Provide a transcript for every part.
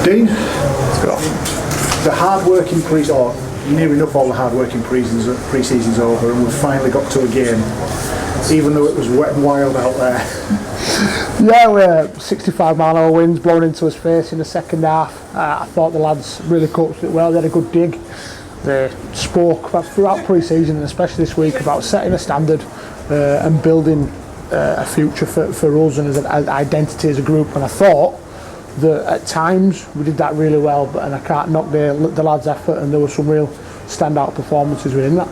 Dean, the hard-working or near enough all the hard-working pre-season's over, and we've finally got to a game, even though it was wet and wild out there. Yeah, we're 65-mile-an-hour winds blowing into his face in the second half. I thought the lads really coached it well. They had a good dig. They spoke throughout pre-season, and especially this week, about setting a standard and building a future for us and as an identity as a group. And I thought that at times we did that really well, and I can't knock the lads' effort, and there were some real standout performances within that.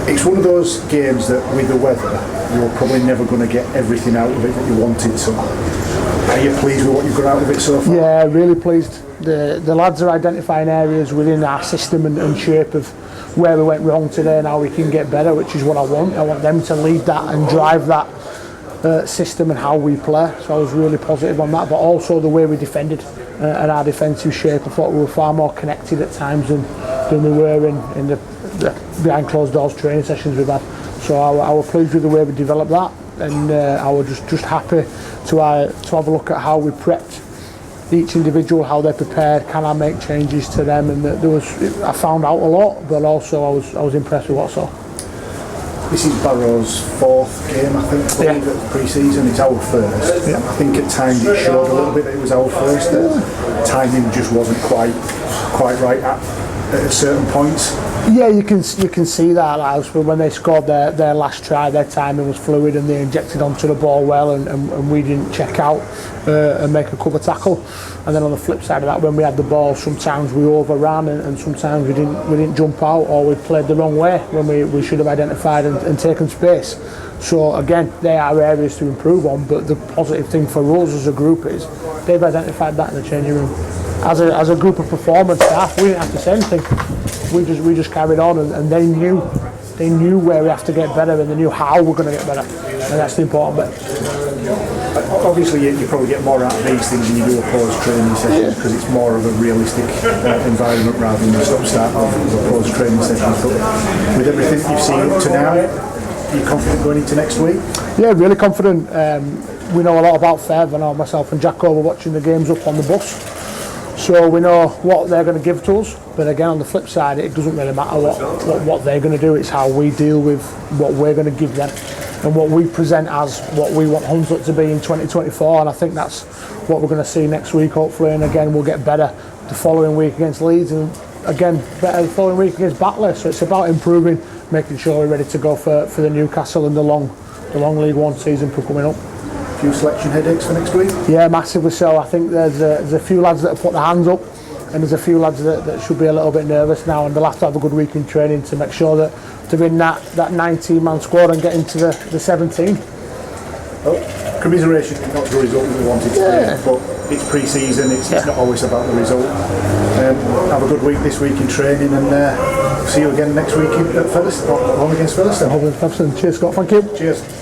It's one of those games that with the weather you're probably never going to get everything out of it that you wanted, so are you pleased with what you've got out of it so far? Yeah, really pleased. The lads are identifying areas within our system and shape of where we went wrong today and how we can get better, which is what I want. I want them to lead that and drive that system and how we play, so I was really positive on that, but also the way we defended and our defensive shape. I thought we were far more connected at times than we were in the behind closed doors training sessions we've had. So I was pleased with the way we developed that, and I was just happy to have a look at how we prepped each individual, how they're prepared, can I make changes to them, and I found out a lot, but also I was impressed with what I saw. This is Barrow's fourth game, I think, at pre-season. It's our first. Yeah. I think at times it showed a little bit that it was our first. Timing just wasn't quite right at certain points. Yeah, you can see that. Like, when they scored their last try, their timing was fluid and they injected onto the ball well, and we didn't check out and make a cover tackle. And then on the flip side of that, when we had the ball, sometimes we overran and sometimes we didn't jump out, or we played the wrong way when we should have identified and taken space. So again, they are areas to improve on, but the positive thing for us as a group is they've identified that in the changing room. As a group of performance staff, we didn't have to say anything. We just carried on, and they knew where we have to get better, and they knew how we're going to get better, and that's the important bit. Obviously, you probably get more out of these things when you do opposed training sessions, because it's more of a realistic environment rather than the stop-start of opposed training sessions. But with everything you've seen up to now, are you confident going into next week? Yeah, really confident. We know a lot about Fev. I know myself and Jacko were watching the games up on the bus, so we know what they're going to give to us. But again, on the flip side, it doesn't really matter what they're going to do. It's how we deal with what we're going to give them and what we present as what we want Hunslet to be in 2024. And I think that's what we're going to see next week, hopefully. And again, we'll get better the following week against Leeds, and again better the following week against Batley. So it's about improving, making sure we're ready to go for the Newcastle and the long League One season coming up. A few selection headaches for next week? Yeah, massively so. I think there's a few lads that have put their hands up, and there's a few lads that should be a little bit nervous now, and they'll have to have a good week in training to make sure that they're in that 19-man squad and get into the 17. Well, commiseration is not the result that we wanted to be, but it's pre-season, it's not always about the result. Have a good week this week in training, and see you again next week at Featherstone, home against Featherstone. Cheers, Scott. Thank you. Cheers.